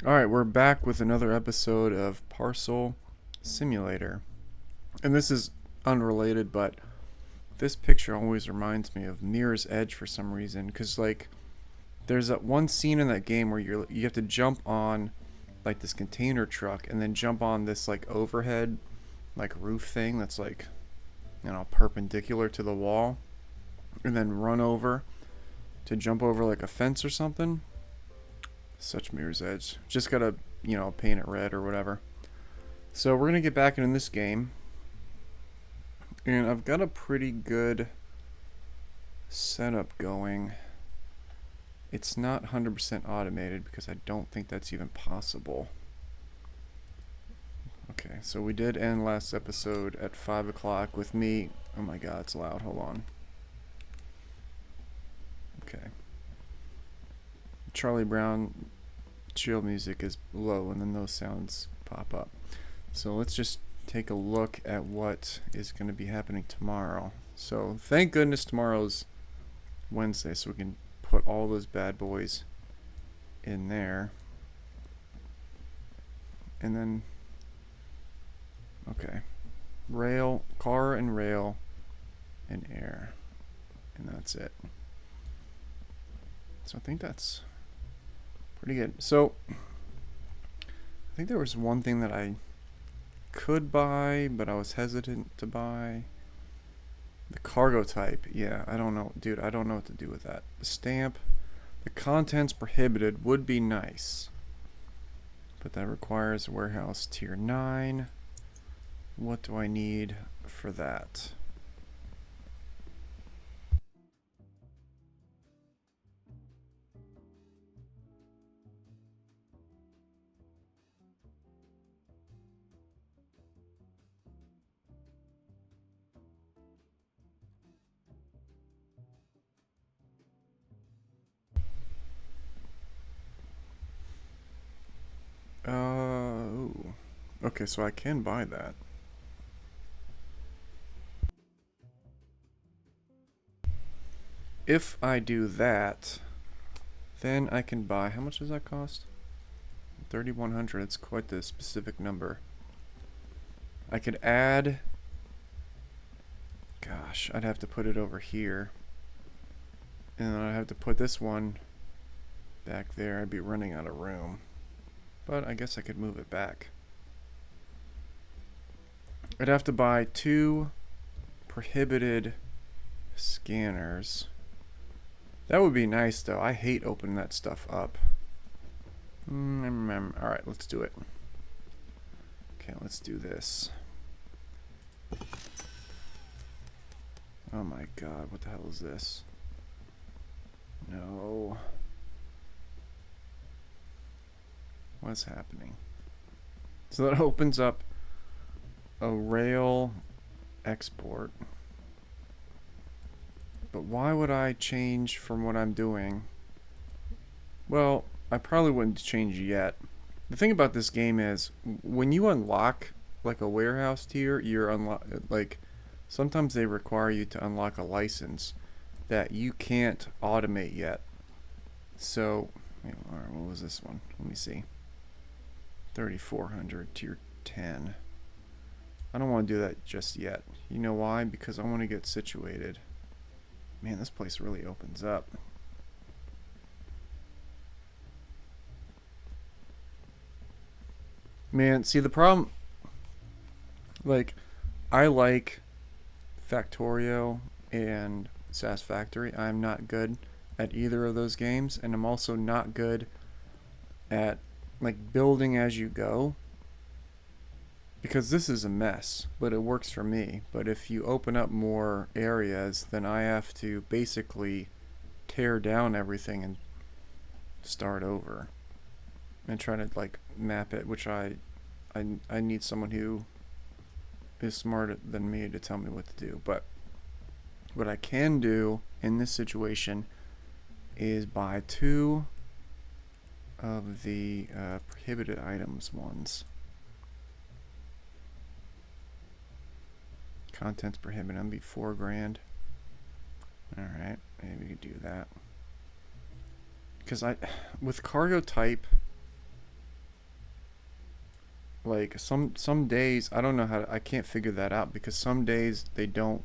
Alright, we're back with another episode of Parcel Simulator. And this is unrelated, but this picture always reminds me of Mirror's Edge for some reason. Because, like, there's that one scene in that game where you have to jump on, like, this container truck and then jump on this, like, overhead, like, roof thing that's, like, perpendicular to the wall. And then run over to jump over, like, a fence or something. Such Mirror's Edge. Just gotta, paint it red or whatever. So we're gonna get back into this game. And I've got a pretty good setup going. It's not 100% automated because I don't think that's even possible. Okay, so we did end last episode at 5 o'clock with me. Oh my god, it's loud. Hold on. Okay. Charlie Brown chill music is low, and then those sounds pop up. So let's just take a look at what is going to be happening tomorrow. So thank goodness tomorrow's Wednesday, so we can put all those bad boys in there. And then, okay, rail, car and rail and air, and that's it. So I think that's pretty good. So I think there was one thing that I could buy, but I was hesitant to buy. The cargo type. Yeah, I don't know. Dude, I don't know what to do with that. The stamp. The contents prohibited would be nice. But that requires warehouse tier 9. What do I need for that? Ooh. Okay, so I can buy that. If I do that, then I can buy. How much does that cost? 3,100. It's quite the specific number. I could add. Gosh, I'd have to put it over here. And then I'd have to put this one back there. I'd be running out of room. But I guess I could move it back. I'd have to buy 2 prohibited scanners. That would be nice, though. I hate opening that stuff up. Alright, let's do it. Okay, let's do this. Oh my god, what the hell is this? No. What's happening? So that opens up a rail export. But why would I change from what I'm doing? Well, I probably wouldn't change yet. The thing about this game is, when you unlock like a warehouse tier, sometimes they require you to unlock a license that you can't automate yet. So, alright, what was this one? Let me see. 3,400 tier 10. I don't want to do that just yet. You know why? Because I want to get situated. Man, this place really opens up. Man, see the problem, like, I like Factorio and Satisfactory. I'm not good at either of those games, and I'm also not good at, like, building as you go. Because this is a mess, but it works for me. But if you open up more areas, then I have to basically tear down everything and start over. And try to, like, map it, which I need someone who is smarter than me to tell me what to do. But what I can do in this situation is buy 2 of the prohibited items ones. Contents prohibited. That'd be $4,000. Alright, maybe we could do that. Because with cargo type, Like some days I don't know how to, I can't figure that out because some days they don't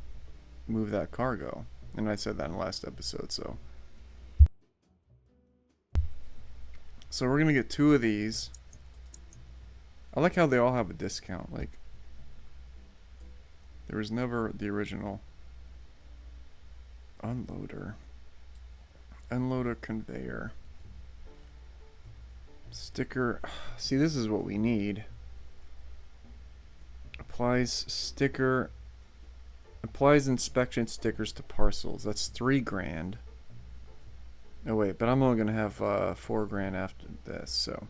move that cargo. And I said that in the last episode, so we're gonna get 2 of these. I like how they all have a discount. Like there was never the original unloader. Unloader conveyor. Sticker. See, this is what we need. Applies inspection stickers to parcels. That's 3 grand. Oh wait, but I'm only gonna have 4 grand after this, so.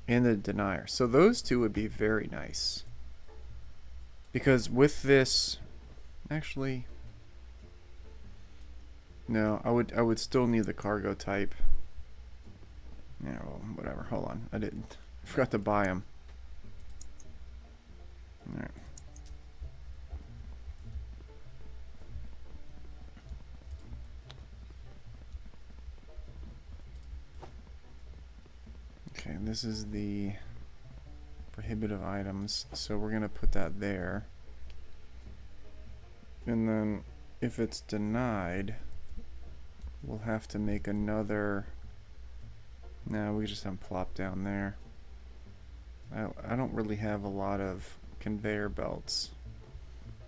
And the denier. So those 2 would be very nice. Because with this, actually, no, I would still need the cargo type. Yeah, well, whatever. Hold on, I forgot to buy them. All right. Okay, this is the prohibitive items, so we're gonna put that there. And then if it's denied, we'll have to make another. No, we just have them plop down there. I don't really have a lot of conveyor belts,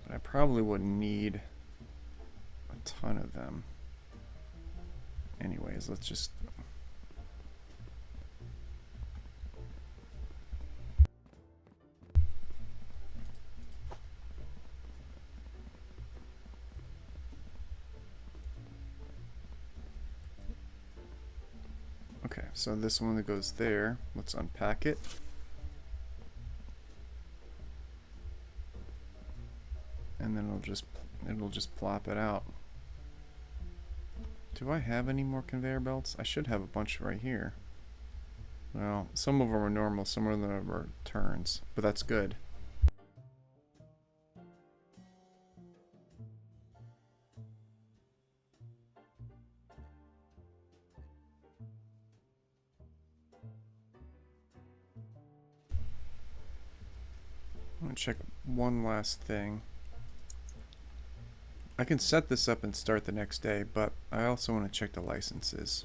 but I probably wouldn't need a ton of them. Anyways, let's just. Okay, so this one that goes there, let's unpack it. And then it'll just plop it out. Do I have any more conveyor belts? I should have a bunch right here. Well, some of them are normal, some of them are turns, but that's good. I'm gonna check one last thing. I can set this up and start the next day, but I also want to check the licenses.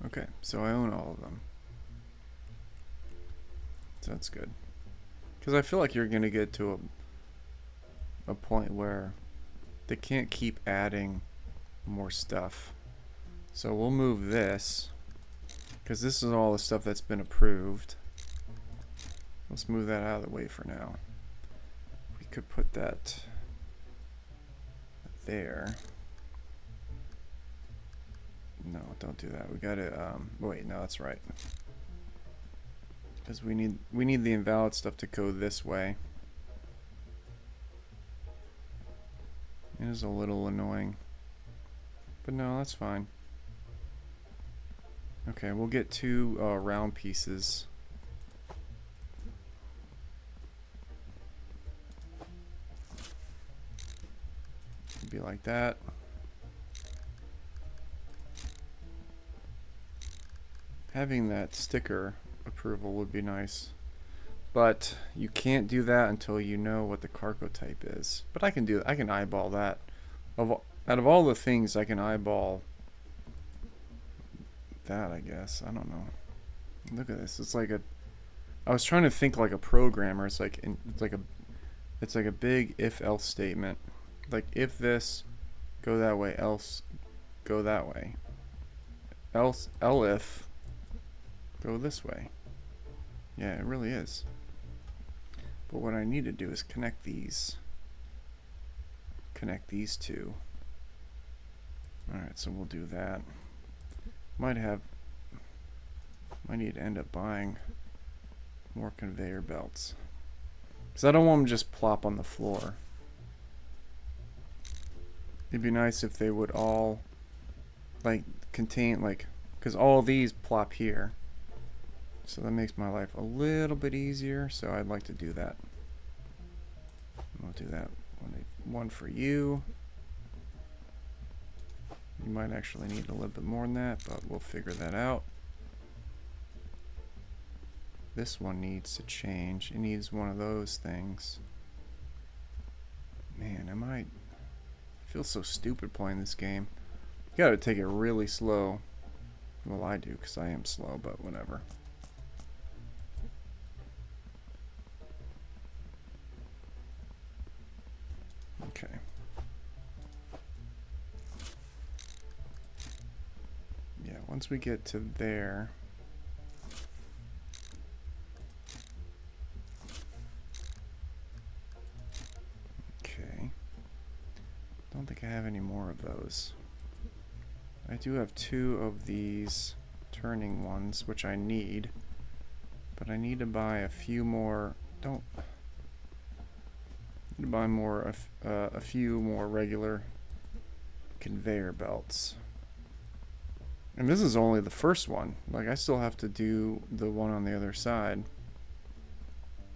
Okay, so I own all of them. So that's good. Because I feel like you're going to get to a point where they can't keep adding more stuff. So we'll move this, because this is all the stuff that's been approved. Let's move that out of the way for now. We could put that there. No, don't do that. We gotta, wait, no, that's right. Because we need the invalid stuff to go this way. It is a little annoying. But no, that's fine. Okay, we'll get 2 round pieces. Be like that. Having that sticker approval would be nice, but you can't do that until you know what the cargo type is. But I can do. I can eyeball that. Out of all the things, I can eyeball that. I guess I don't know. Look at this. It's like a. I was trying to think like a programmer. It's like it's like a big if-else statement. Like if this, go that way, else go that way. Else if go this way. Yeah, it really is. But what I need to do is connect these. Connect these 2. Alright, so we'll do that. Might need to end up buying more conveyor belts. Because I don't want them to just plop on the floor. It'd be nice if they would all like contain like, because all these plop here, so that makes my life a little bit easier. So I'd like to do that. I'll do that. One for you. You might actually need a little bit more than that, but we'll figure that out. this one needs to change. It needs one of those things. Man, I feel so stupid playing this game. You gotta take it really slow. Well, I do, because I am slow, but whatever. Okay. Yeah, once we get to there... Okay. Don't think I have any more of those. I do have 2 of these turning ones, which I need. But I need to buy a few more... Don't... I need to buy more, a few more regular conveyor belts. And this is only the first one. Like, I still have to do the one on the other side.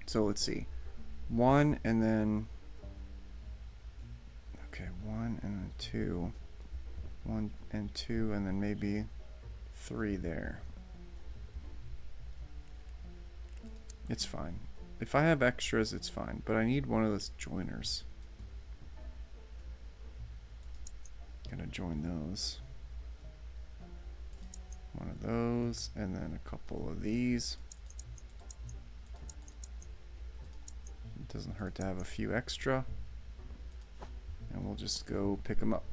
So let's see. 1 and then... Okay, 1 and then 2. 1 and 2 and then maybe 3 there. It's fine. If I have extras, it's fine. But I need one of those joiners. Gonna join those. One of those, and then a couple of these. It doesn't hurt to have a few extra. And we'll just go pick them up.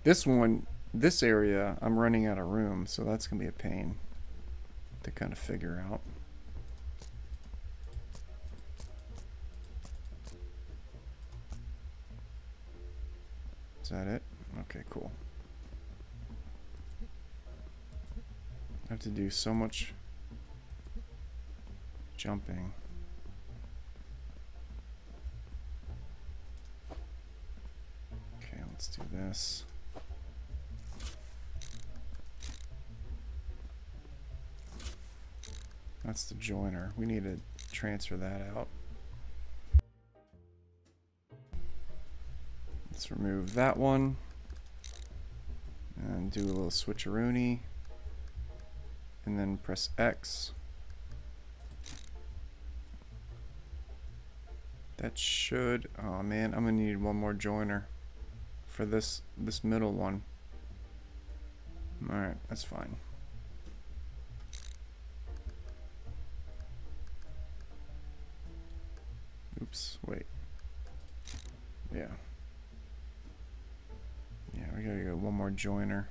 This one, this area, I'm running out of room, so that's gonna be a pain to kind of figure out. Is that it? Okay, cool. I have to do so much jumping. Okay, let's do this. That's the joiner. We need to transfer that out. Let's remove that one. And do a little switcheroony. And then press X. That should... Oh man, I'm gonna need one more joiner for this middle one. Alright, that's fine. Oops, wait. Yeah. Yeah, we gotta get one more joiner.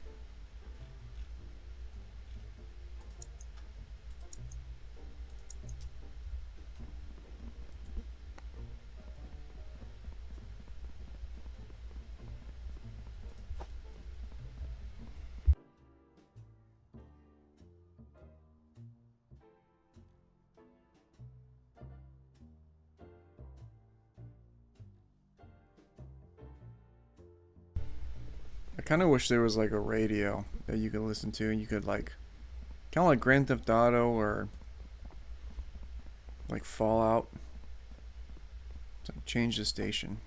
I kind of wish there was like a radio that you could listen to and you could like, kind of like Grand Theft Auto or like Fallout. It's like change the station.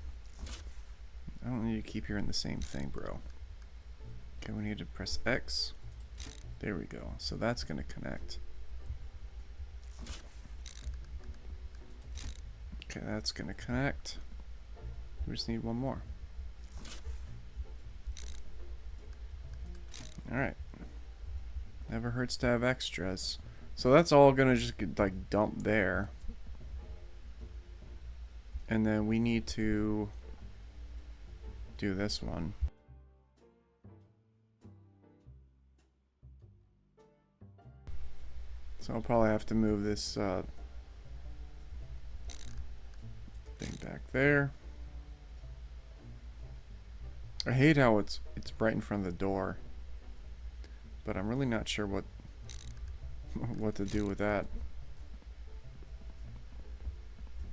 I don't need to keep hearing the same thing, bro. Okay, we need to press X. There we go. So that's gonna connect. Okay, that's gonna connect. We just need one more. Alright. Never hurts to have extras. So that's all gonna just get like dumped there. And then we need to do this one. So I'll probably have to move this thing back there. I hate how it's right in front of the door. But I'm really not sure what to do with that.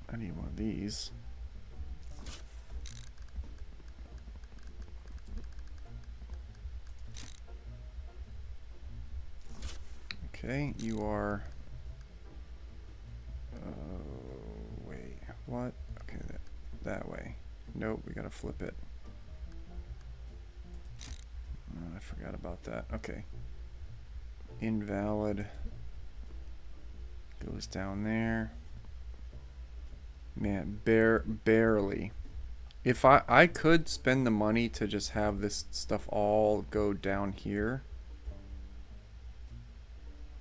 I need one of these. Okay, you are... wait, what? Okay, that way. Nope, we gotta flip it. Oh, I forgot about that. Okay. Invalid. Goes down there. Man, barely. If I could spend the money to just have this stuff all go down here.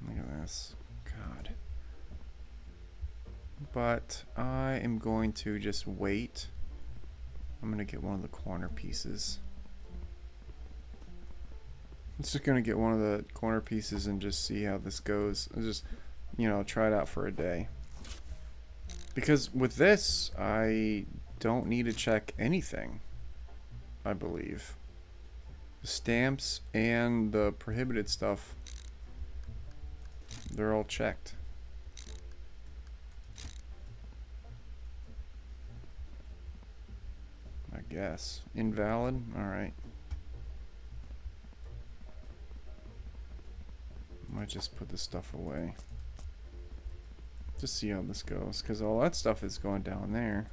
Look at this. God. But I am going to just wait. I'm going to get one of the corner pieces. I'm just going to get one of the corner pieces and just see how this goes. Just, you know, try it out for a day. Because with this, I don't need to check anything, I believe. The stamps and the prohibited stuff, they're all checked. I guess. Invalid? Alright. Might just put this stuff away. Just see how this goes, because all that stuff is going down there.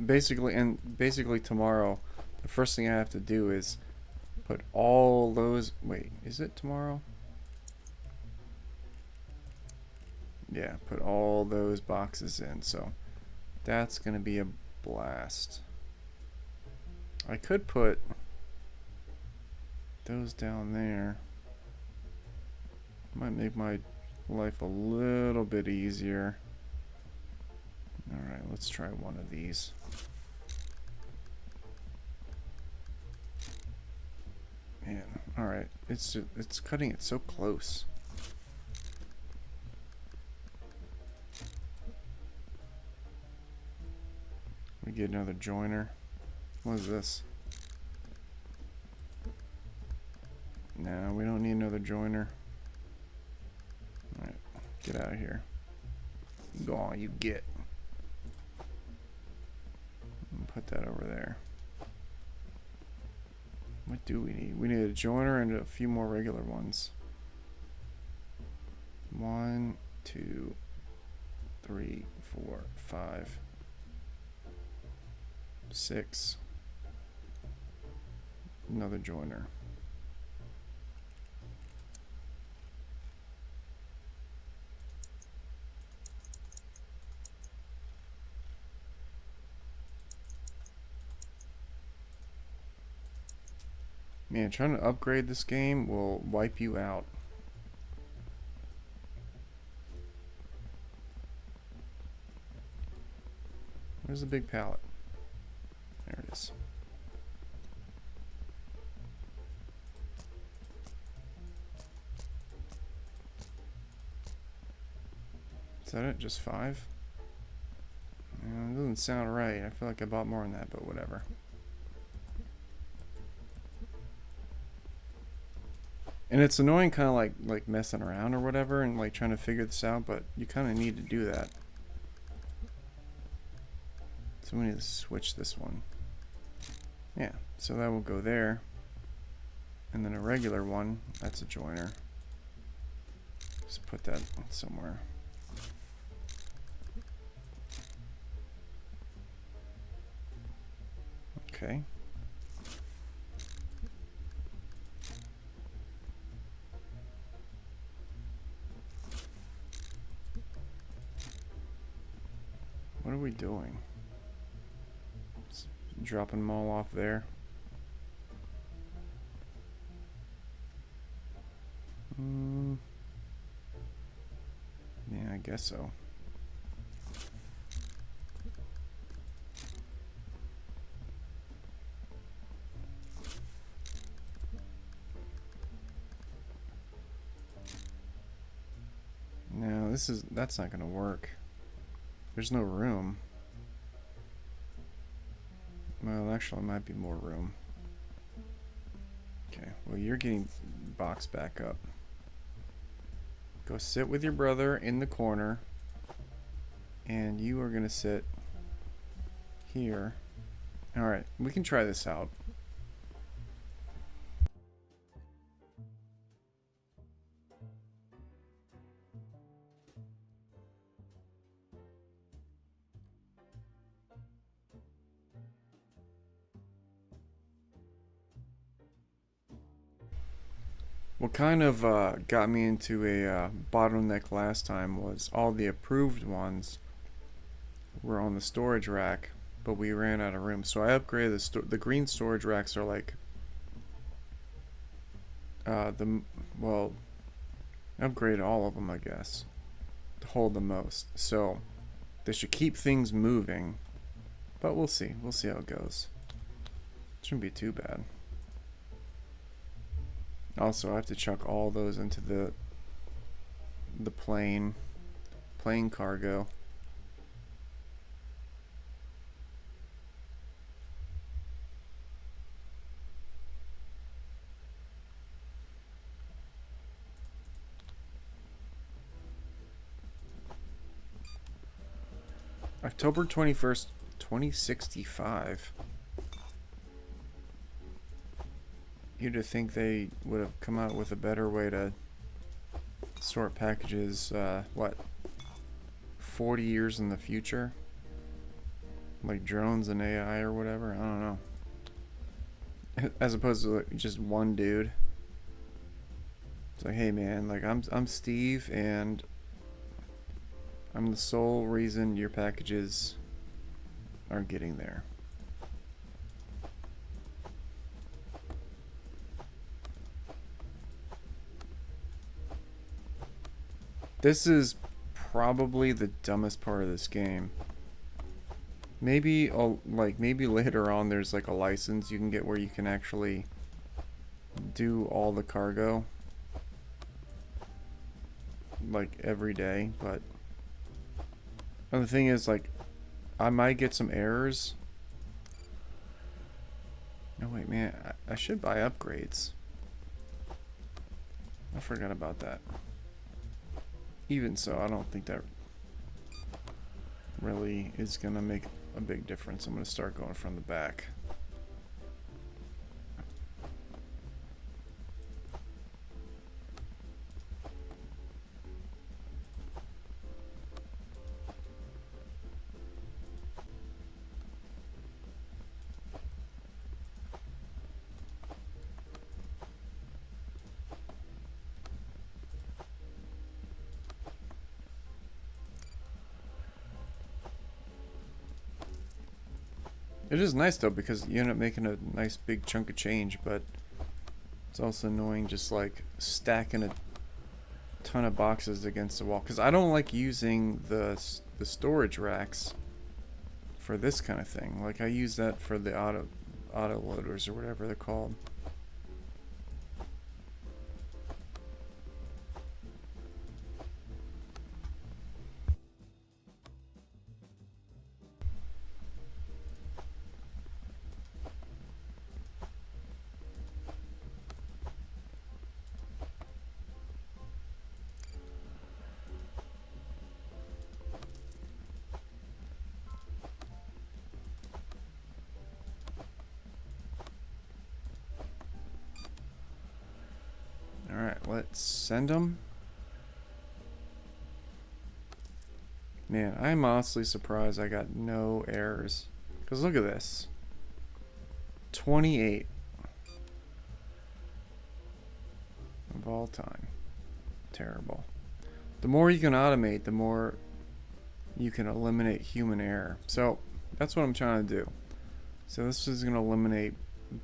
Basically tomorrow, the first thing I have to do is put all those... Wait, is it tomorrow? Yeah, put all those boxes in, so that's gonna be a blast. I could put those down there. Might make my life a little bit easier. Alright, let's try one of these. Man, alright. It's cutting it so close. We get another joiner. What is this? No, we don't need another joiner. Alright, get out of here. Go on, you get. Put that over there. What do we need? We need a joiner and a few more regular ones. 1, 2, 3, 4, 5, 6. Another joiner. Man, trying to upgrade this game will wipe you out. Where's the big pallet? There it is. Is that it? Just 5? It doesn't sound right. I feel like I bought more than that, but whatever. And it's annoying kind of like messing around or whatever and like trying to figure this out, but you kind of need to do that. So we need to switch this one. Yeah, so that will go there. And then a regular one, that's a joiner. Just put that somewhere. Okay. What are we doing? Just dropping them all off there. Yeah, I guess so. No, that's not gonna work. There's no room. Well, actually, might be more room. Okay, well, you're getting boxed back up. Go sit with your brother in the corner. And you are gonna sit here. Alright, we can try this out. What kind of got me into a bottleneck last time was all the approved ones were on the storage rack, but we ran out of room. So I upgraded the green storage racks are like the well, I upgraded all of them, I guess, to hold the most. So they should keep things moving, but we'll see. We'll see how it goes. Shouldn't be too bad. Also, I have to chuck all those into the plane cargo. October 21st, 2065. You'd have think they would have come out with a better way to sort packages, what, 40 years in the future? Like drones and AI or whatever? I don't know. As opposed to like just one dude. It's like, hey man, like I'm Steve and I'm the sole reason your packages aren't getting there. This is probably the dumbest part of this game. Maybe maybe later on there's like a license you can get where you can actually do all the cargo like every day, but the thing is, like, I might get some errors. No, wait, man, I should buy upgrades. I forgot about that. Even so, I don't think that really is gonna make a big difference. I'm gonna start going from the back. It is nice though because you end up making a nice big chunk of change, but it's also annoying just like stacking a ton of boxes against the wall because I don't like using the storage racks for this kind of thing. Like I use that for the auto loaders or whatever they're called. Alright, let's send them. Man, I'm honestly surprised I got no errors. Because look at this. 28 of all time. Terrible. The more you can automate, the more you can eliminate human error. So, that's what I'm trying to do. So this is going to eliminate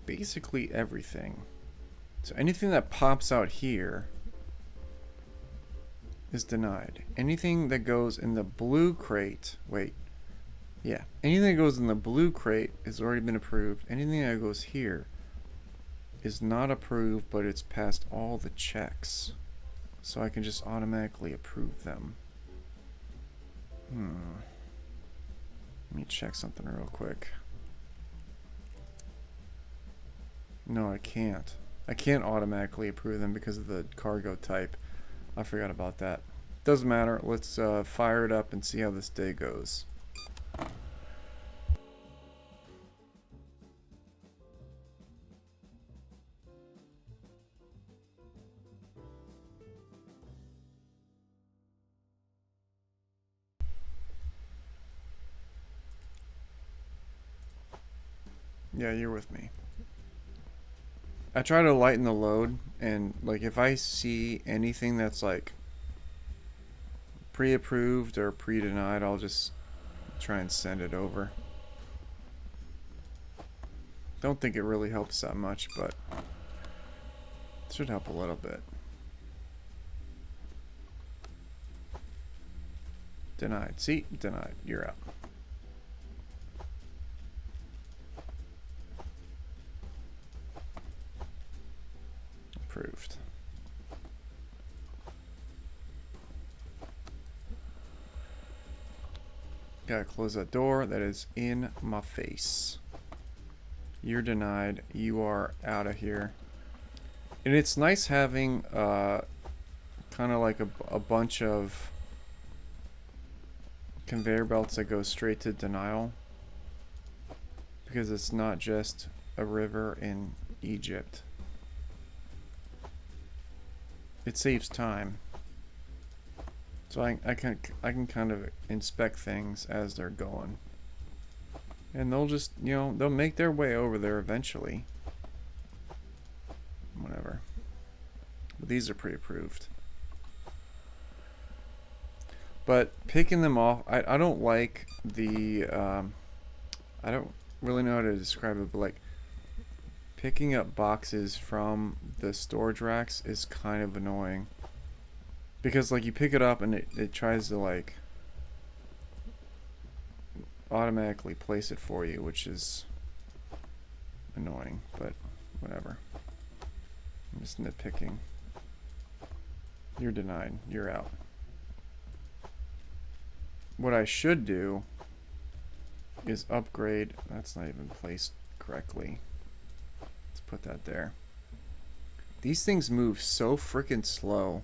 basically everything. So anything that pops out here is denied. Anything that goes in the blue crate, anything that goes in the blue crate has already been approved. Anything that goes here is not approved, but it's passed all the checks. So I can just automatically approve them. Let me check something real quick. No, I can't. I can't automatically approve them because of the cargo type. I forgot about that. Doesn't matter. Let's fire it up and see how this day goes. Yeah, you're with me. I try to lighten the load, and like if I see anything that's like pre-approved or pre-denied, I'll just try and send it over. Don't think it really helps that much, but it should help a little bit. Denied. See? Denied. You're out. Approved. Gotta close that door. That is in my face. You're denied. You are out of here. And it's nice having kind of like a bunch of conveyor belts that go straight to denial, because it's not just a river in Egypt. It saves time. So I can kind of inspect things as they're going. And they'll just, you know, they'll make their way over there eventually. Whatever. But these are pre-approved. But picking them off, I don't like the, I don't really know how to describe it, but like picking up boxes from the storage racks is kind of annoying. Because like you pick it up and it tries to like automatically place it for you, which is annoying, but whatever. I'm just nitpicking. You're denied. You're out. What I should do is upgrade. That's not even placed correctly. Let's put that there. These things move so freaking slow.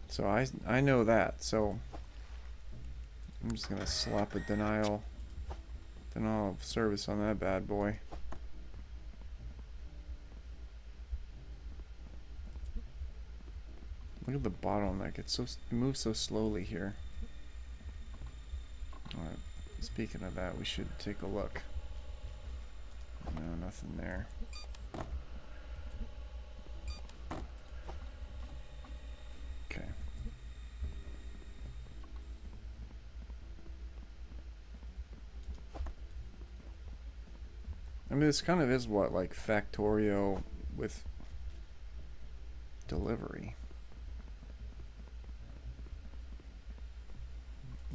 So I know that. So I'm just gonna slap a denial of service on that bad boy. Look at the bottleneck. It moves so slowly here. Alright. Speaking of that, we should take a look. No, nothing there. Okay. I mean, this kind of is what, like Factorio with delivery.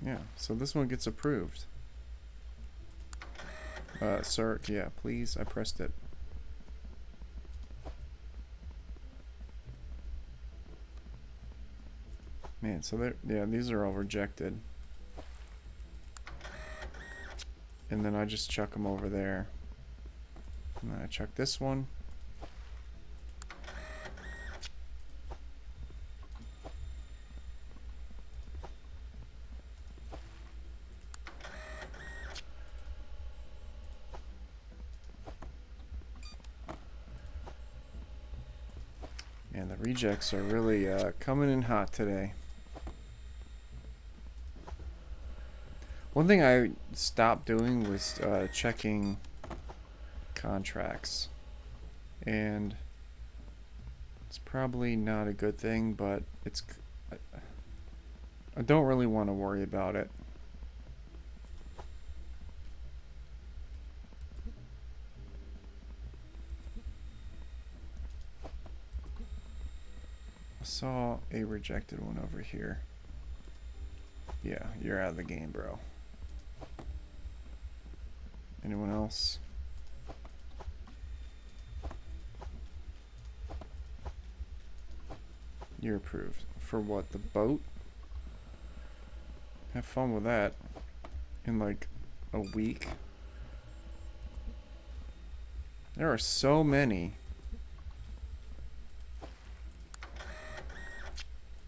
Yeah, so this one gets approved. Sir, yeah, please, I pressed it. Man, so yeah, these are all rejected. And then I just chuck them over there. And then I chuck this one. And the rejects are really coming in hot today. One thing I stopped doing was checking contracts. And it's probably not a good thing, but I don't really want to worry about it. I saw a rejected one over here. Yeah, you're out of the game, bro. Anyone else? You're approved. For what? The boat? Have fun with that. In like a week. There are so many.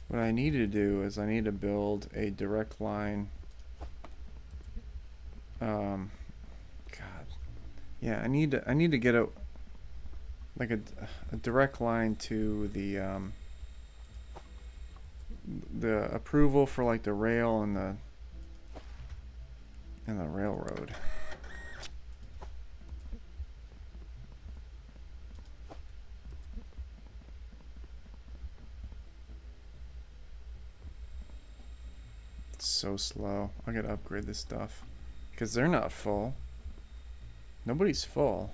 What I need to do is I need to build a direct line. God. Yeah, I need to get a direct line to the approval for like the rail and the railroad. so slow. I gotta upgrade this stuff. Because they're not full. Nobody's full.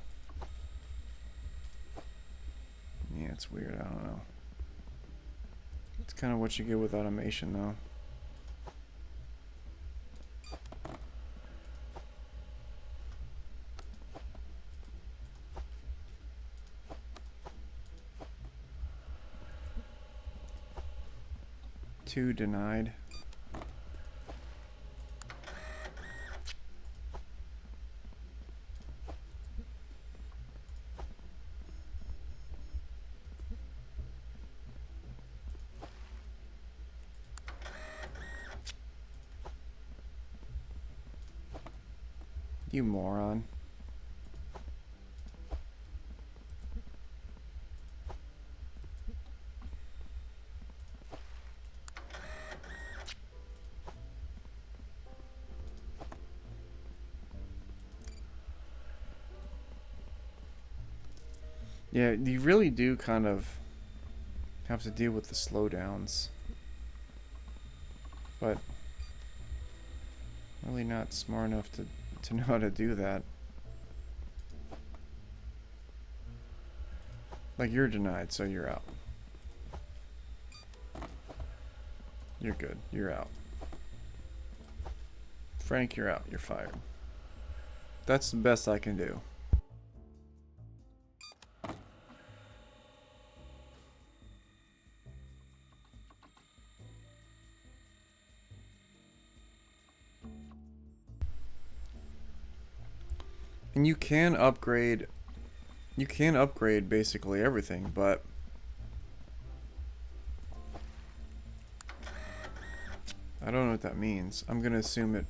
Yeah, it's weird. I don't know. It's kind of what you get with automation, though. Two denied. You moron. Yeah, you really do kind of have to deal with the slowdowns. But really not smart enough to know how to do that. Like, you're denied, so you're out. You're good. You're out. Frank, you're out. You're fired. That's the best I can do. And you can upgrade basically everything, but I don't know what that means. I'm gonna assume it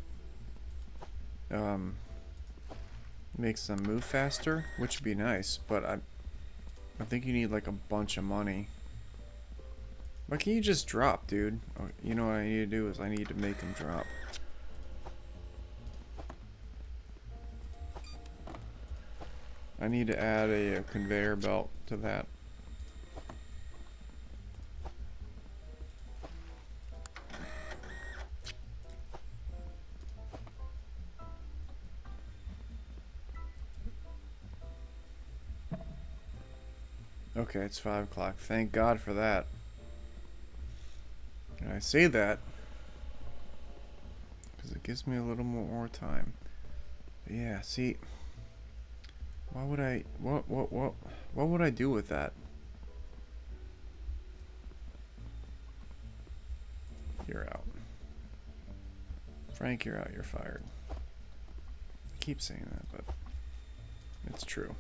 makes them move faster, which would be nice, but I think you need like a bunch of money. Why can't you just drop, dude? Oh, you know what I need to do is I need to make them drop. I need to add a conveyor belt to that. Okay, it's 5 o'clock. Thank God for that. And I say that because it gives me a little more time. But yeah, see, why would I? What would I do with that? You're out. Frank, you're out. You're fired. I keep saying that, but it's true.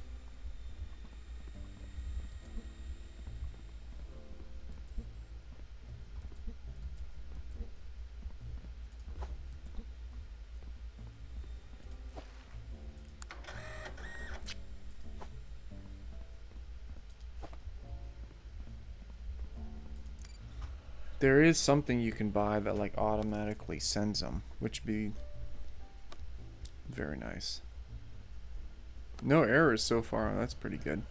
There is something you can buy that like automatically sends them, which would be very nice. No errors so far. That's pretty good.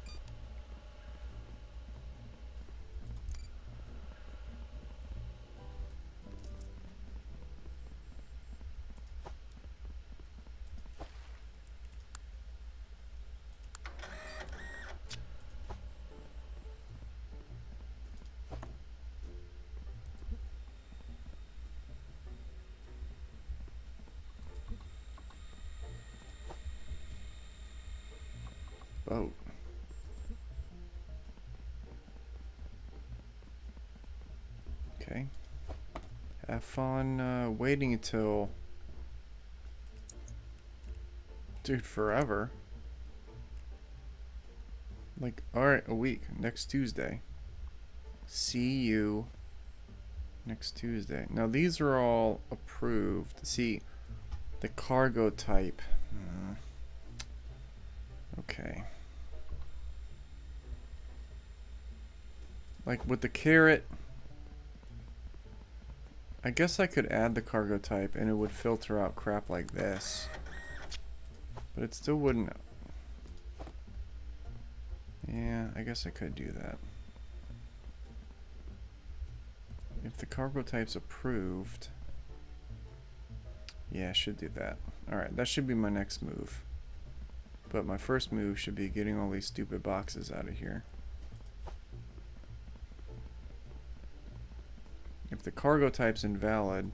Boat. Okay. Have fun waiting until... Dude, forever. Like, alright, a week. Next Tuesday. See you next Tuesday. Now, these are all approved. See, the cargo type. Okay. Like, with the carrot... I guess I could add the cargo type and it would filter out crap like this. But it still wouldn't... Yeah, I guess I could do that. If the cargo type's approved... Yeah, I should do that. Alright, that should be my next move. But my first move should be getting all these stupid boxes out of here. If the cargo type's invalid,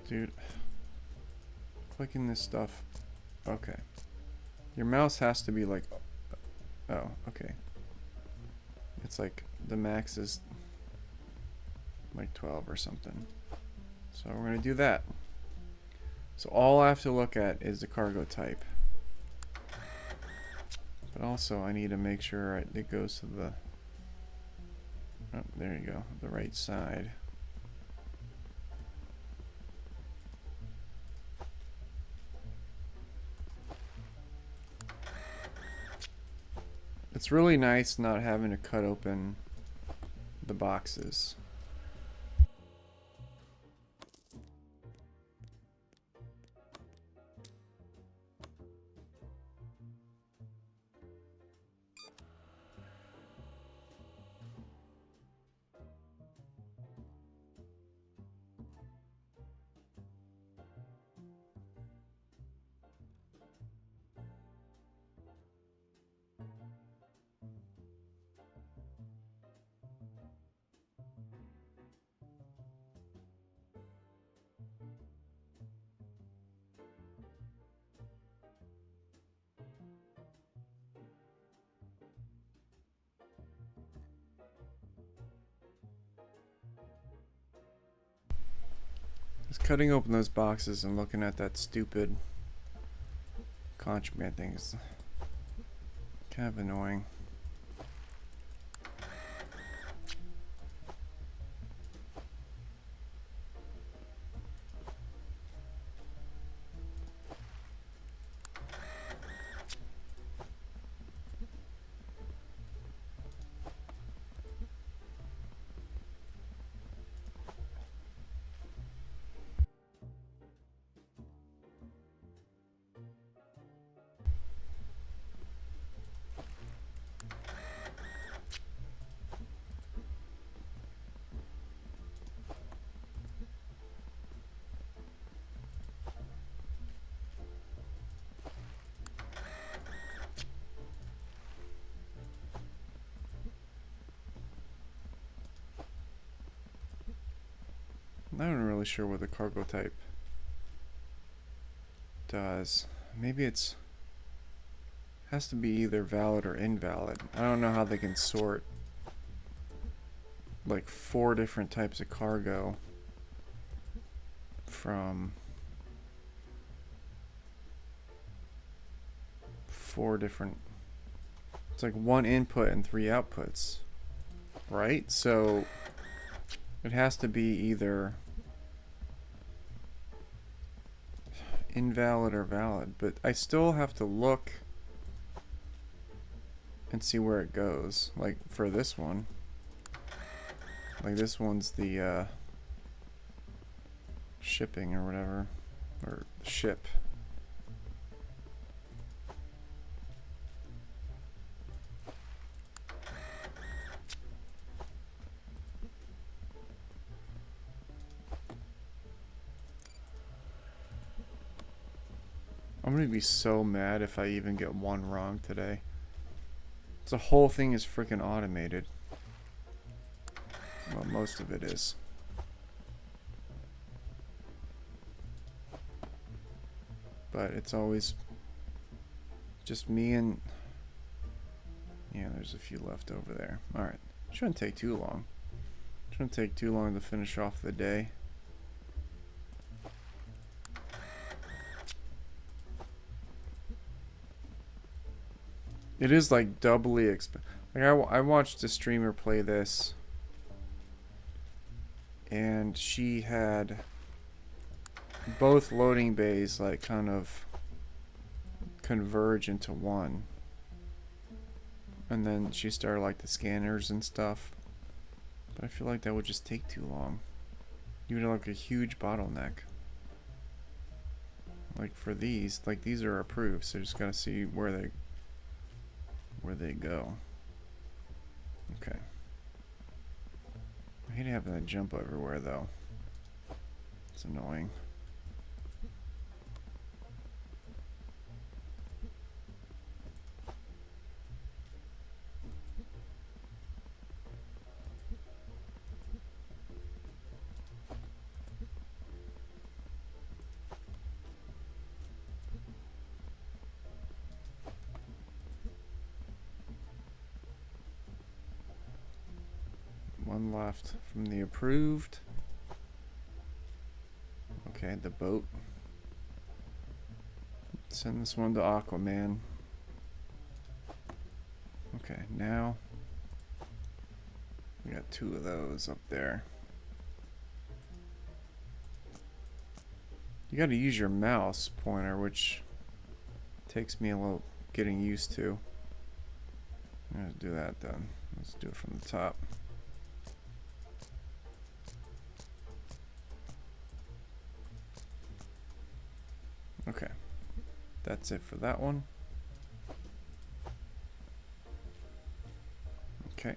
dude, clicking this stuff. Okay. Your mouse has to be like, oh, okay. It's like the max is like 12 or something. So we're going to do that. So all I have to look at is the cargo type. But also I need to make sure it goes to the, oh, there you go, the right side. It's really nice not having to cut open the boxes. Just cutting open those boxes and looking at that stupid contraband thing is kind of annoying. I'm not even really sure what the cargo type does. Maybe it's has to be either valid or invalid. I don't know how they can sort like 4 different types of cargo from 4 different. It's like 1 input and 3 outputs, right? So it has to be either invalid or valid, but I still have to look and see where it goes. Like for this one, like this one's the shipping or whatever, or ship. I'm gonna be so mad if I even get one wrong today. The whole thing is freaking automated. Well, most of it is. But it's always just me and... yeah, there's a few left over there. Alright. Shouldn't take too long. Shouldn't take too long to finish off the day. It is like doubly like I watched a streamer play this, and she had both loading bays like kind of converge into one, and then she started like the scanners and stuff, but I feel like that would just take too long. You would have like a huge bottleneck. Like for these, like these are approved, so just gotta see where they go. Okay. I hate having that jump everywhere though. It's annoying. One left from the approved. Okay, the boat. Send this one to Aquaman. Okay, now we got 2 of those up there. You gotta use your mouse pointer, which takes me a little getting used to. Let's do that then. Let's do it from the top. Okay, that's it for that one. Okay.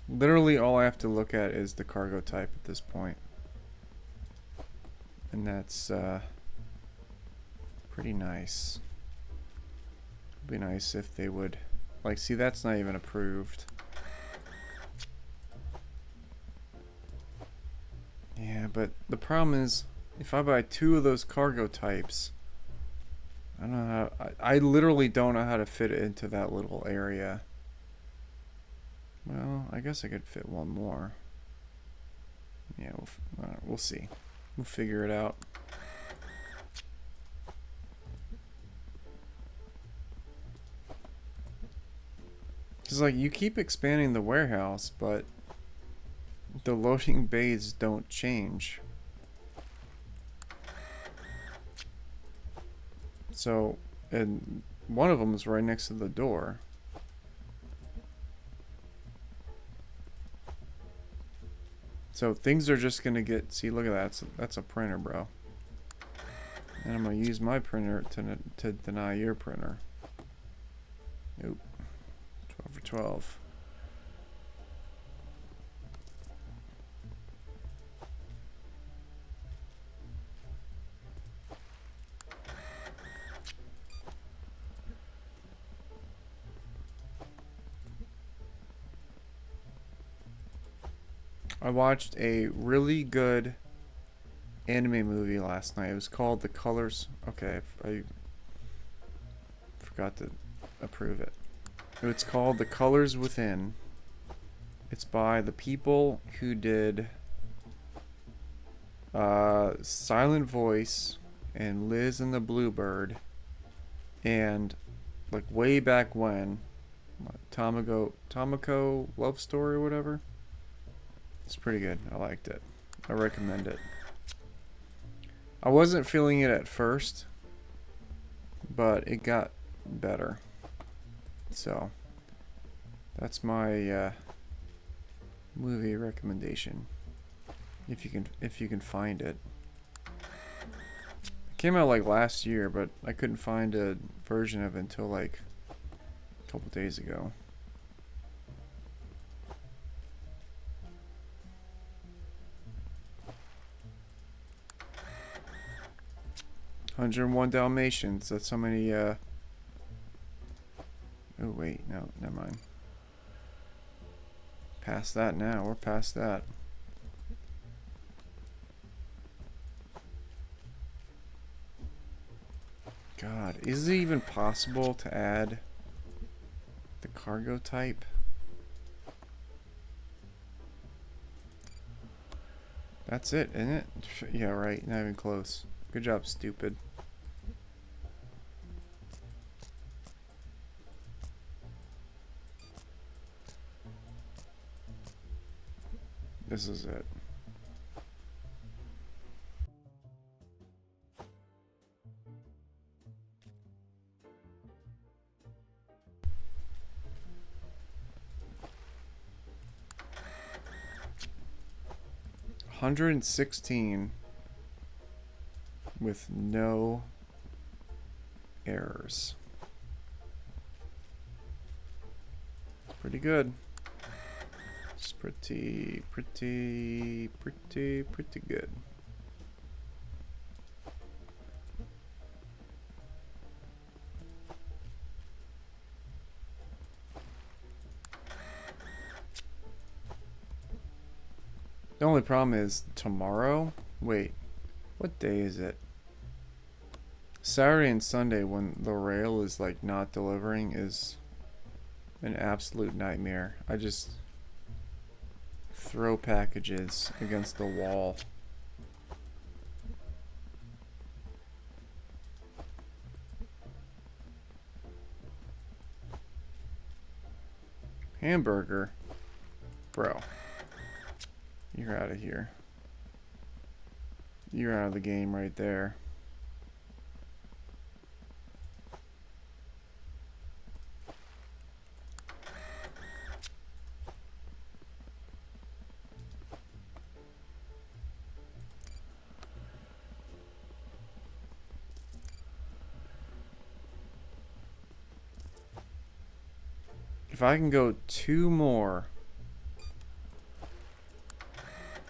Literally all I have to look at is the cargo type at this point. And that's pretty nice. It'd be nice if they would, like, see, that's not even approved. Yeah, but the problem is, if I buy 2 of those cargo types, I don't know how, I literally don't know how to fit it into that little area. Well, I guess I could fit 1 more. Yeah, we'll see. We'll figure it out. Because, like, you keep expanding the warehouse, but the loading bays don't change. So, and one of them is right next to the door. So things are just gonna get, see, look at that, that's a printer, bro. And I'm gonna use my printer to deny your printer. Nope. 12 for 12. I watched a really good anime movie last night. It was called The Colors. Okay, I forgot to approve it. It's called The Colors Within. It's by the people who did Silent Voice and Liz and the Bluebird, and like way back when, Tomoko Love Story or whatever. It's pretty good. I liked it. I recommend it. I wasn't feeling it at first, but it got better. So that's my movie recommendation. If you can find it. It came out like last year, but I couldn't find a version of it until like a couple days ago. "101 Dalmatians." That's how many. Oh wait, no, never mind. Past that now. We're past that. God, is it even possible to add the cargo type? That's it, isn't it? Yeah, right. Not even close. Good job, stupid. This is it. 116 with no errors. Pretty good. It's pretty good. The only problem is tomorrow. Wait, what day is it? Saturday and Sunday, when the rail is like not delivering, is an absolute nightmare. I just throw packages against the wall. Hamburger? Bro. You're out of here. You're out of the game right there. If I can go 2 more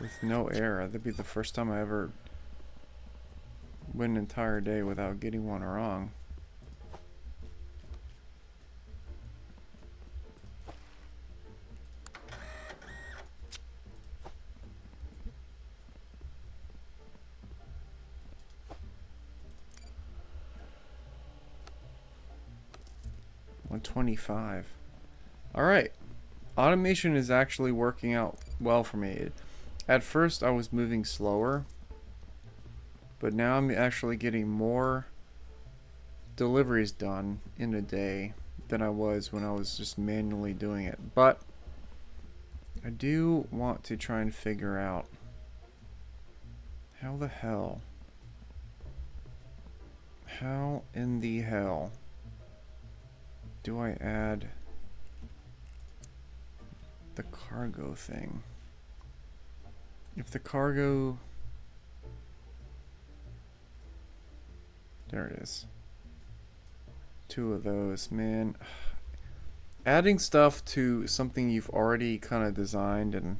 with no error, that'd be the first time I ever went an entire day without getting one wrong. $125. Alright. Automation is actually working out well for me. At first I was moving slower, but now I'm actually getting more deliveries done in a day than I was when I was just manually doing it. But I do want to try and figure out how in the hell do I add the cargo thing? If the cargo... There it is. 2 of those, man. Adding stuff to something you've already kind of designed, and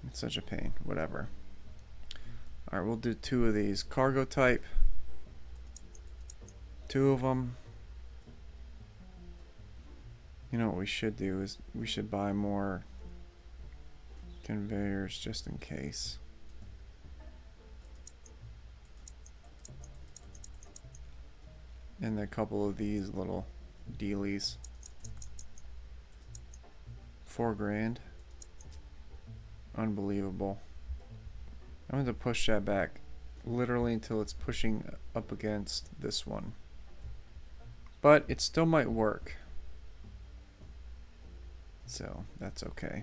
it's such a pain. Whatever. Alright, we'll do 2 of these. Cargo type. 2 of them. You know what we should do is we should buy more conveyors just in case. And a couple of these little dealies. 4 grand. Unbelievable. I'm going to push that back literally until it's pushing up against this one. But it still might work. So that's okay.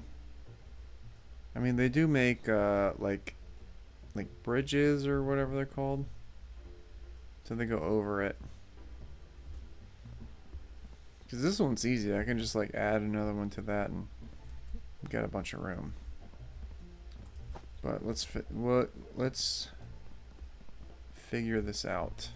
I mean, they do make like bridges or whatever they're called. So they go over it. Because this one's easy. I can just like add another one to that and get a bunch of room. But let's figure this out.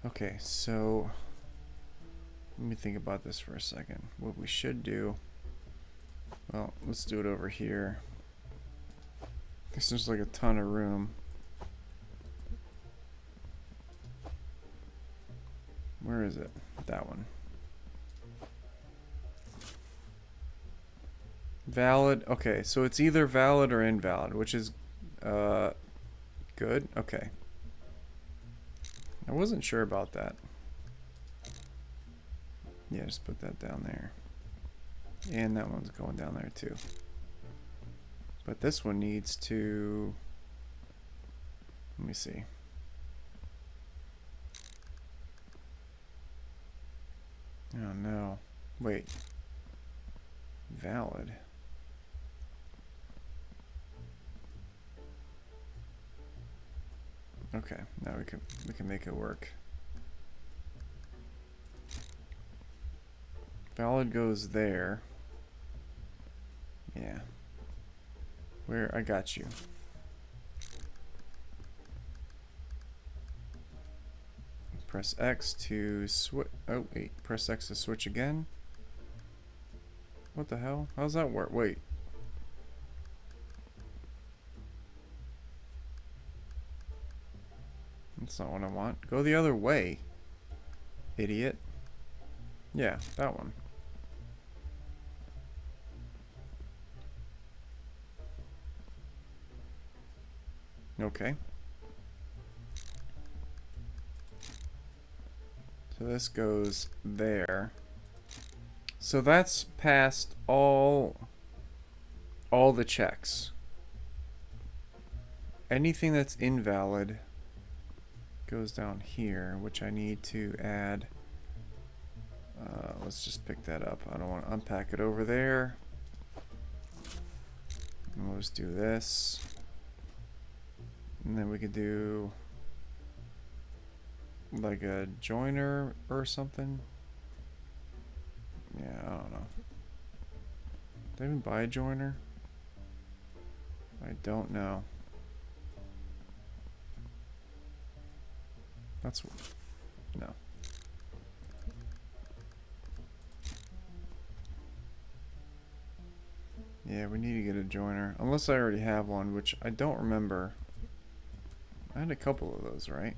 Okay, so let me think about this for a second. What we should do, well, let's do it over here. This is like a ton of room. Where is it? That one. Valid. Okay, so it's either valid or invalid, which is good. Okay. I wasn't sure about that. Yeah, just put that down there. And that one's going down there too. But this one needs to... Let me see. Oh no. Wait. Valid. Okay, now we can make it work. Valid goes there. Yeah. Where? I got you. Press X to switch. Oh, wait. Press X to switch again. What the hell? How's that work? Wait. That's not what I want. Go the other way, idiot. Yeah, that one. Okay. So this goes there. So that's past all the checks. Anything that's invalid goes down here, which I need to add. Let's just pick that up. I don't want to unpack it over there. And we'll just do this. And then we could do like a joiner or something. Yeah, I don't know. Did I even buy a joiner? I don't know. That's... no. Yeah, we need to get a joiner. Unless I already have one, which I don't remember. I had a couple of those, right?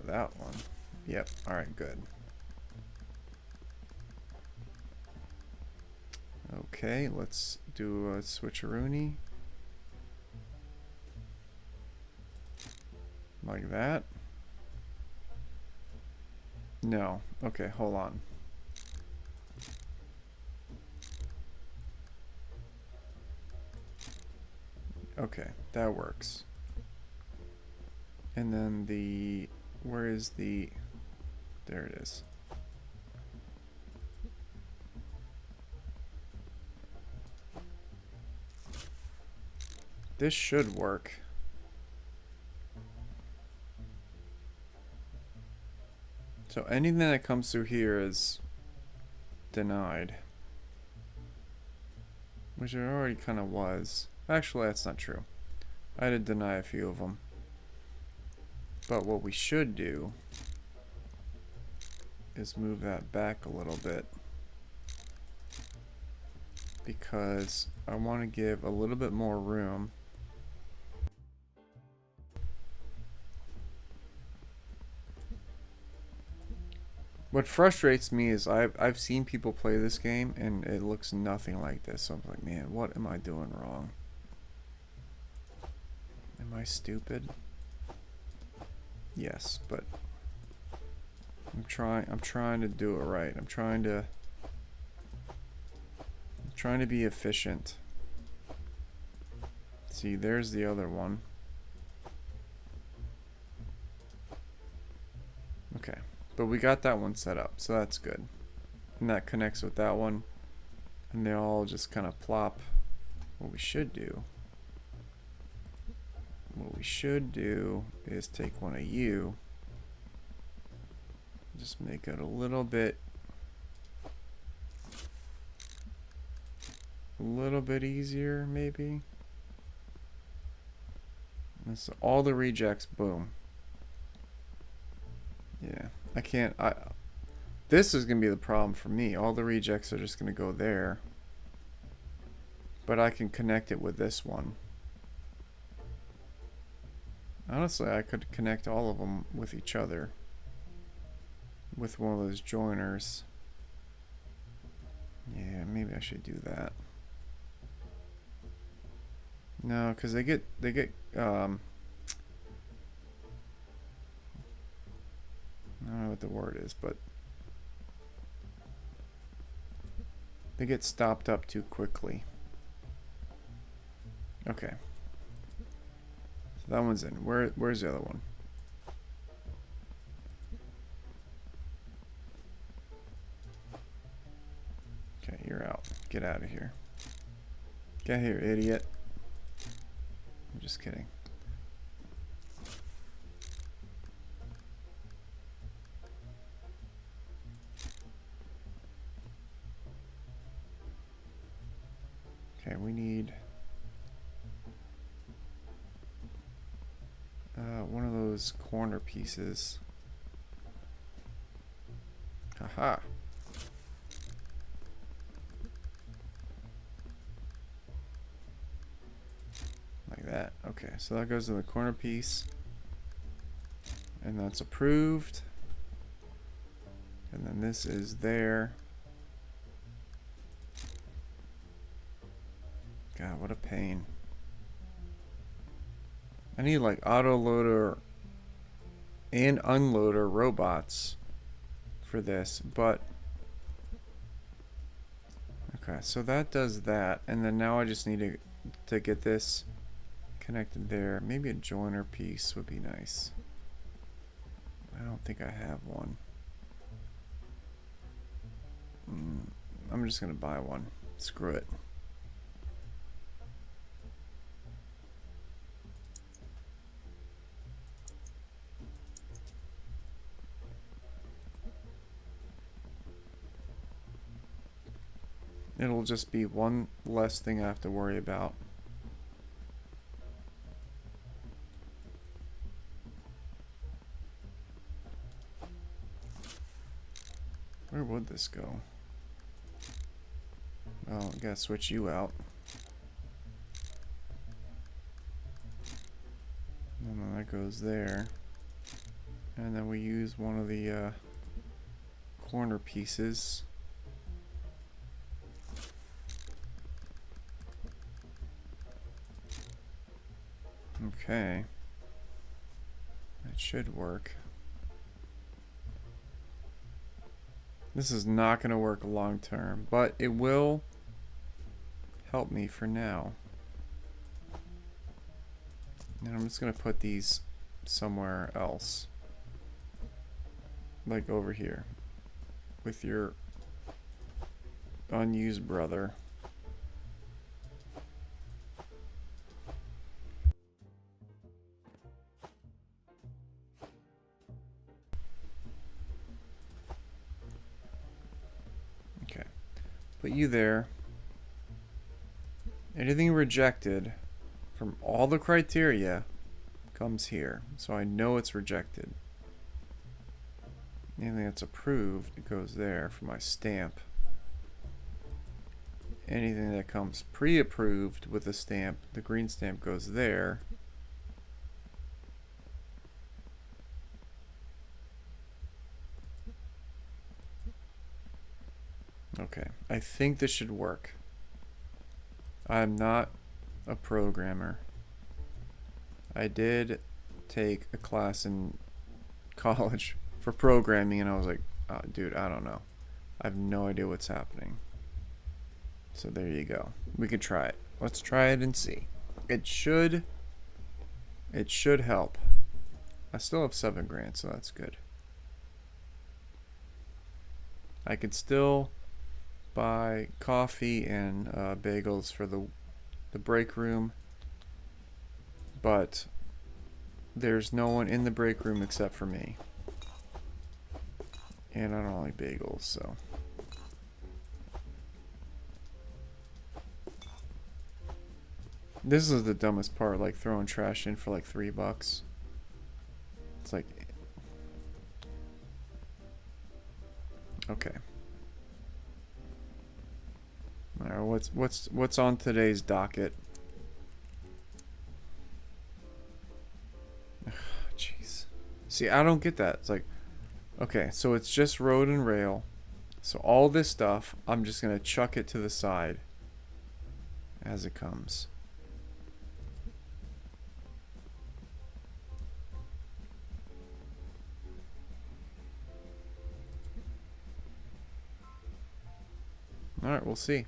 That one. Yep, alright, good. Okay, let's do a switcheroony. Like that. No. Okay, hold on. Okay, that works. And then the... where is the... there it is. This should work. So anything that comes through here is denied. Which it already kind of was. Actually, that's not true. I had to deny a few of them. But what we should do is move that back a little bit. Because I want to give a little bit more room. What frustrates me is I've seen people play this game and it looks nothing like this. So I'm like, man, what am I doing wrong? Am I stupid? Yes, but I'm trying to do it right. I'm trying to be efficient. See, there's the other one. Okay. But we got that one set up, so that's good. And that connects with that one. And they all just kind of plop. What we should do is take one of you. Just make it a little bit easier, maybe. And so all the rejects, boom. Yeah. I can't, this is going to be the problem for me. All the rejects are just going to go there. But I can connect it with this one. Honestly, I could connect all of them with each other. With one of those joiners. Yeah, maybe I should do that. No, because they get, what the word is, but they get stopped up too quickly. Okay. So that one's in. Where's the other one? Okay, you're out. Get out of here. Get here, idiot. I'm just kidding. Okay, we need one of those corner pieces. Haha. Like that. Okay, so that goes to the corner piece. And that's approved. And then this is there. God, what a pain. I need like autoloader and unloader robots for this, but okay, so that does that, and then now I just need to get this connected there. Maybe a joiner piece would be nice. I don't think I have one. I'm just gonna buy one. Screw it. It'll just be one less thing I have to worry about. Where would this go? Oh, I gotta switch you out. And then that goes there. And then we use one of the corner pieces. Okay. That should work. This is not going to work long term, but it will help me for now. And I'm just going to put these somewhere else. Like over here. With your unused brother. Okay. Put you there. Anything rejected from all the criteria comes here. So I know it's rejected. Anything that's approved, it goes there for my stamp. Anything that comes pre-approved with a stamp, the green stamp goes there. Okay, I think this should work. I'm not a programmer. I did take a class in college for programming and I was like, oh, dude, I don't know. I have no idea what's happening. So there you go. We could try it. Let's try it and see. It should help. I still have 7 grand, so that's good. I could still buy coffee and bagels for the break room, but there's no one in the break room except for me. And I don't like bagels, so. This is the dumbest part, like throwing trash in for like $3. It's like, okay. All right, what's on today's docket? Jeez. See, I don't get that. It's like, okay, so it's just road and rail. So all this stuff, I'm just gonna chuck it to the side as it comes. Alright, we'll see.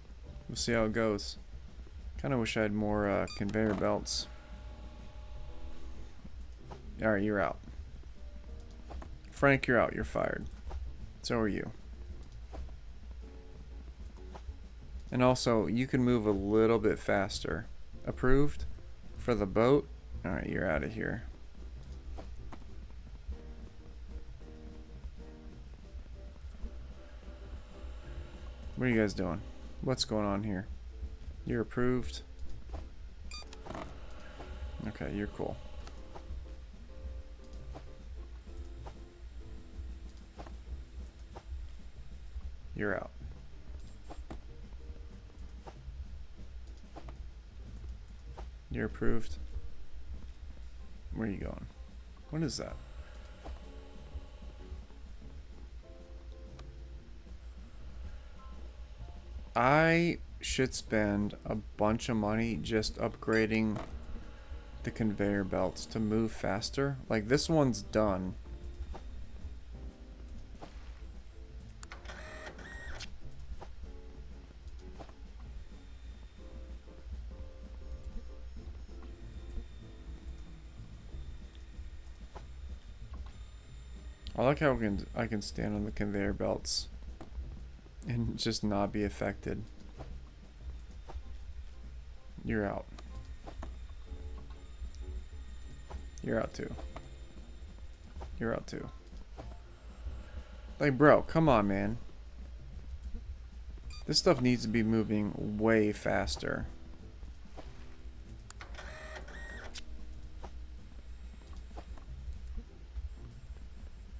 We'll see how it goes. Kind of wish I had more conveyor belts. Alright, you're out. Frank, you're out. You're fired. So are you. And also, you can move a little bit faster. Approved for the boat. Alright, you're out of here. What are you guys doing? What's going on here? You're approved. Okay, you're cool. You're out. You're approved. Where are you going? What is that? I should spend a bunch of money just upgrading the conveyor belts to move faster. Like, this one's done. I like how I can stand on the conveyor belts and just not be affected. You're out. You're out too. You're out too. Like, bro, come on, man. This stuff needs to be moving way faster.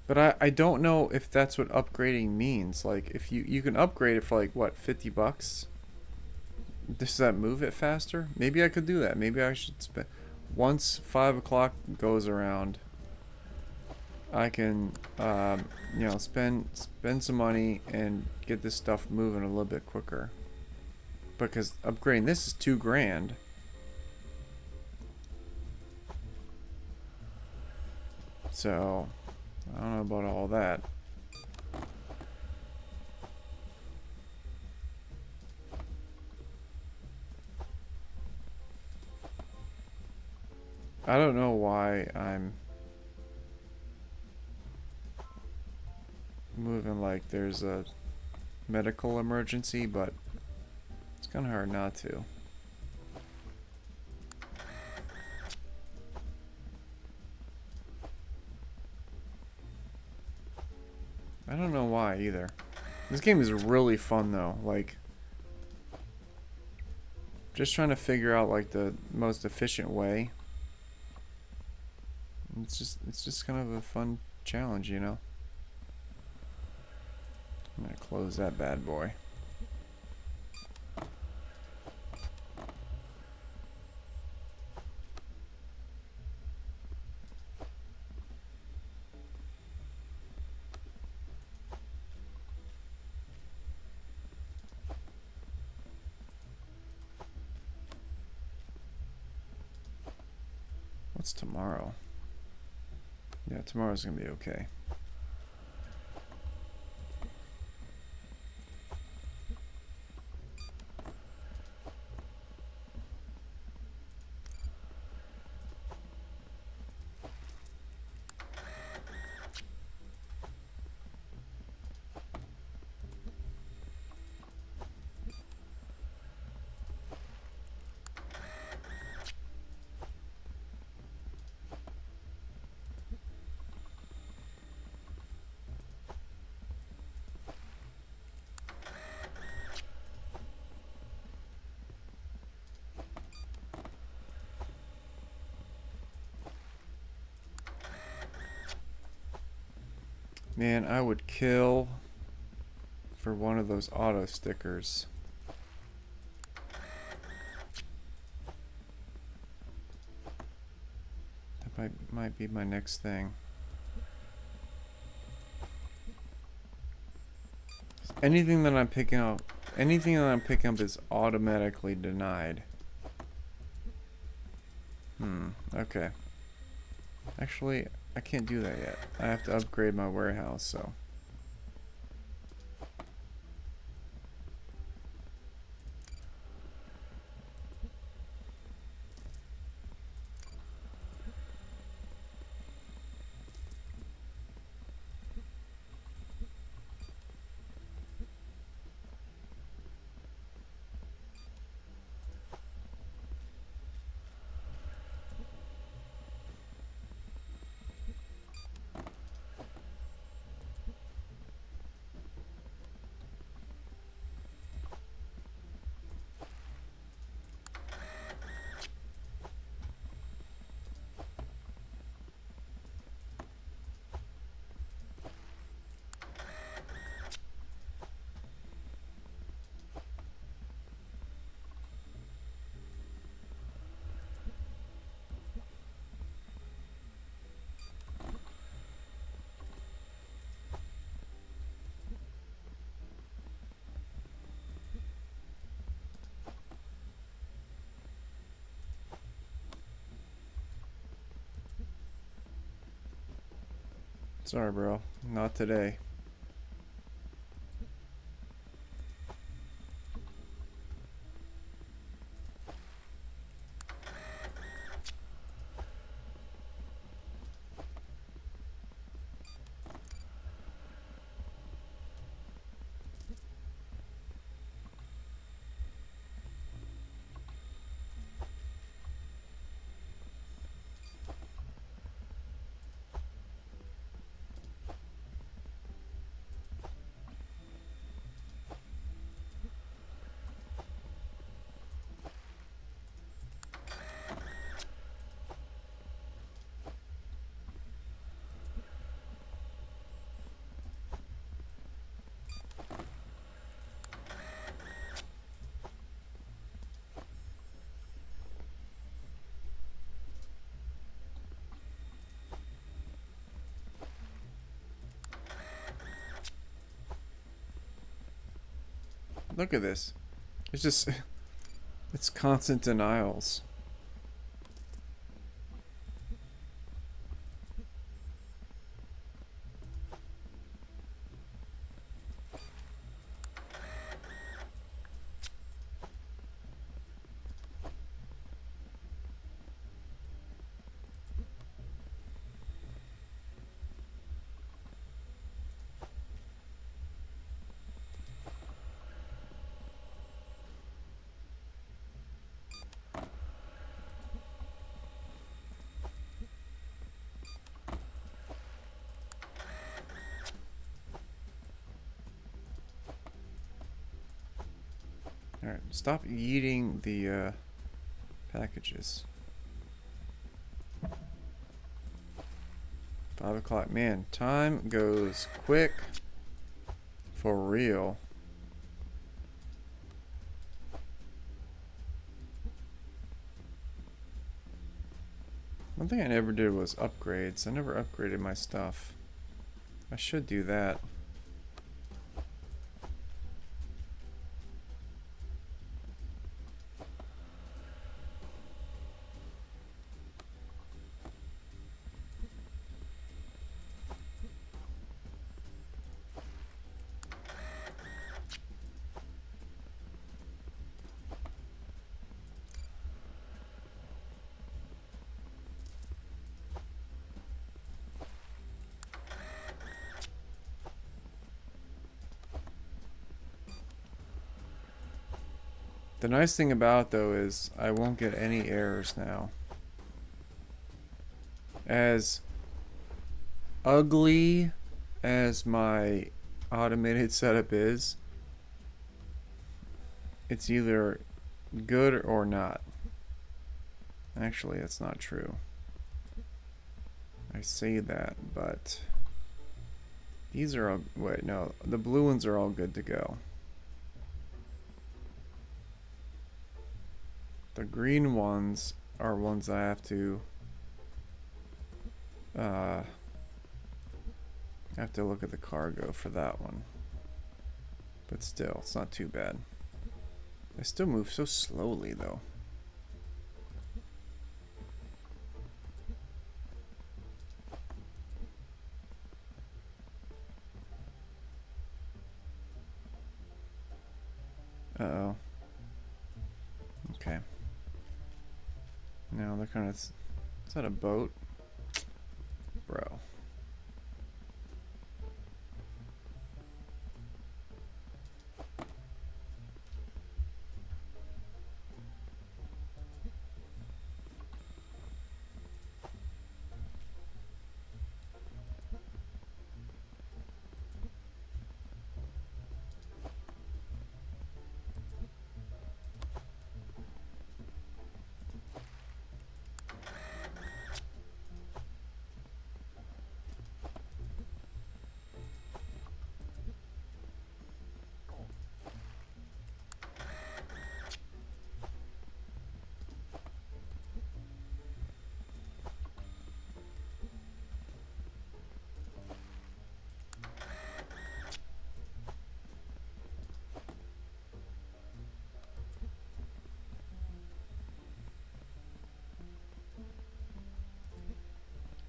But I don't know if that's what upgrading means. Like, if you can upgrade it for like, what, 50 bucks? Does that move it faster? Maybe I could do that. Maybe I should spend... Once 5 o'clock goes around, I can, you know, spend some money and get this stuff moving a little bit quicker. Because upgrading this is $2,000. So, I don't know about all that. I don't know why I'm moving like there's a medical emergency, but it's kind of hard not to. I don't know why either. This game is really fun though. Like, just trying to figure out like the most efficient way. It's just kind of a fun challenge, you know. I'm gonna close that bad boy. What's tomorrow? Yeah, tomorrow's gonna be okay. Man, I would kill for one of those auto stickers. That might be my next thing. Anything that I'm picking up is automatically denied. Okay. Actually, I can't do that yet. I have to upgrade my warehouse, so. Sorry, bro. Not today. Look at this. It's just... It's constant denials. Alright, stop eating the packages. 5 o'clock. Man, time goes quick. For real. One thing I never did was upgrades. I never upgraded my stuff. I should do that. The nice thing about it, though, is I won't get any errors now. As ugly as my automated setup is, it's either good or not. Actually, that's not true. I say that, but these are all... Wait, no. The blue ones are all good to go. The green ones are ones I have to look at the cargo for that one. But still, it's not too bad. They still move so slowly, though. Uh-oh. Okay. Now they're kind of... Is that a boat? Bro.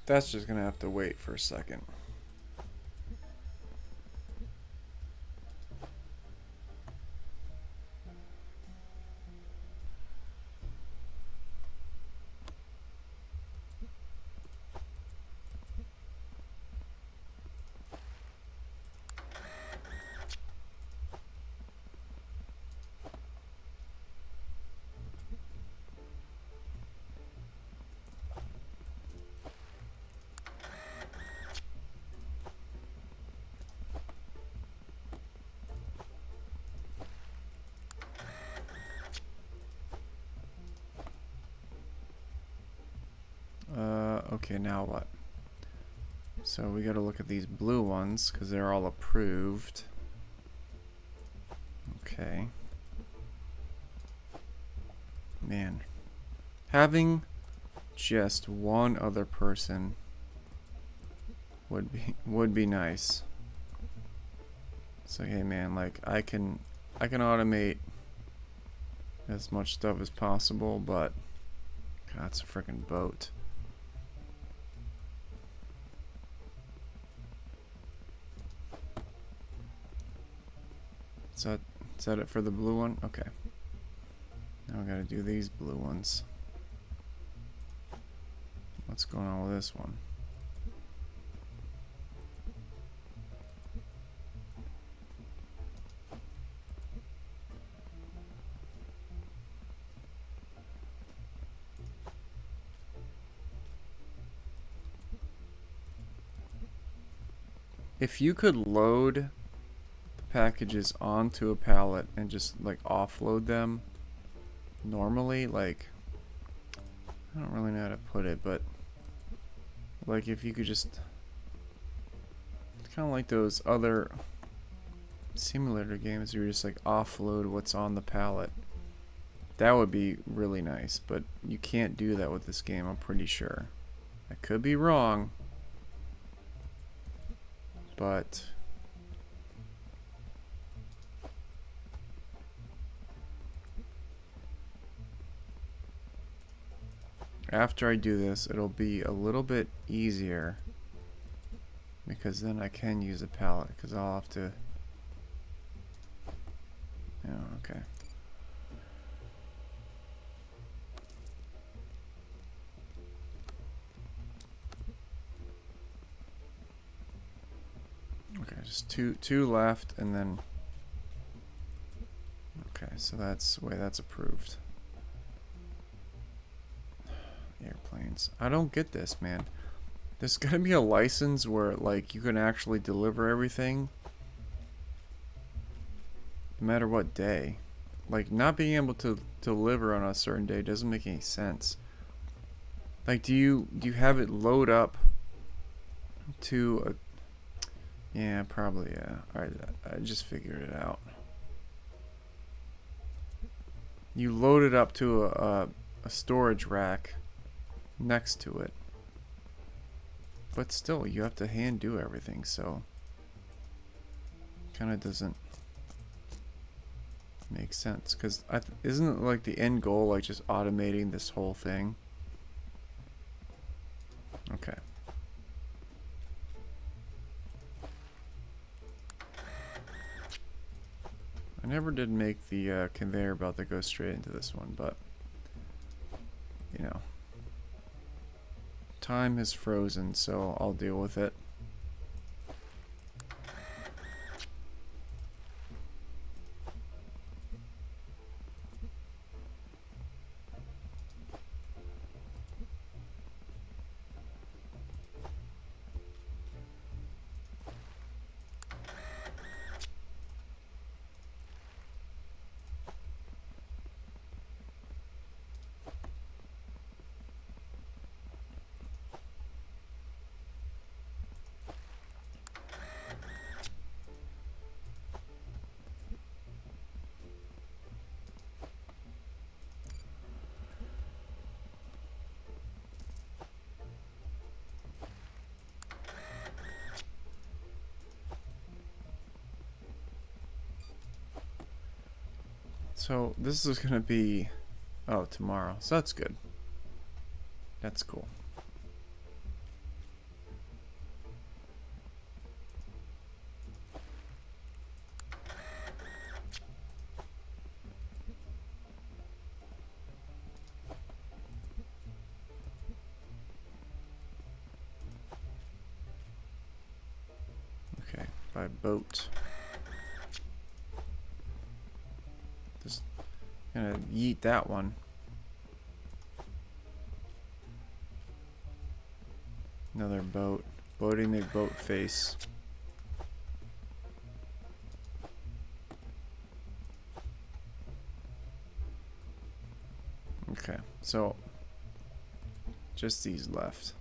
That's just gonna have to wait for a second. Okay, now what? So we gotta look at these blue ones because they're all approved. Okay. Man. Having just one other person would be nice. So hey man, like I can automate as much stuff as possible, but God, it's a freaking boat. Is that it for the blue one? Okay. Now I gotta do these blue ones. What's going on with this one? If you could load the packages onto a pallet and just like offload them normally, like I don't really know how to put it, but like if you could just, it's kind of like those other simulator games where you just like offload what's on the pallet. That would be really nice, but you can't do that with this game, I'm pretty sure. I could be wrong, but after I do this, it'll be a little bit easier because then I can use a pallet because I'll have to. Oh, okay. Okay, just two left, and then. Okay, so that's the way that's approved. Airplanes. I don't get this, man. There's gonna be a license where like you can actually deliver everything no matter what day. Like not being able to deliver on a certain day doesn't make any sense. Like do you have it load up to a, yeah, probably, yeah. Alright, I just figured it out. You load it up to a storage rack next to it. But still, you have to hand do everything, so kind of doesn't make sense. Because isn't it like the end goal, like just automating this whole thing? Okay. I never did make the conveyor belt that goes straight into this one, but you know. Time is frozen, so I'll deal with it. So this is gonna be, oh, tomorrow. So that's good. That's cool. Okay, by boat. Just gonna yeet that one. Another boat. Boating the boat face. Okay, so just these left.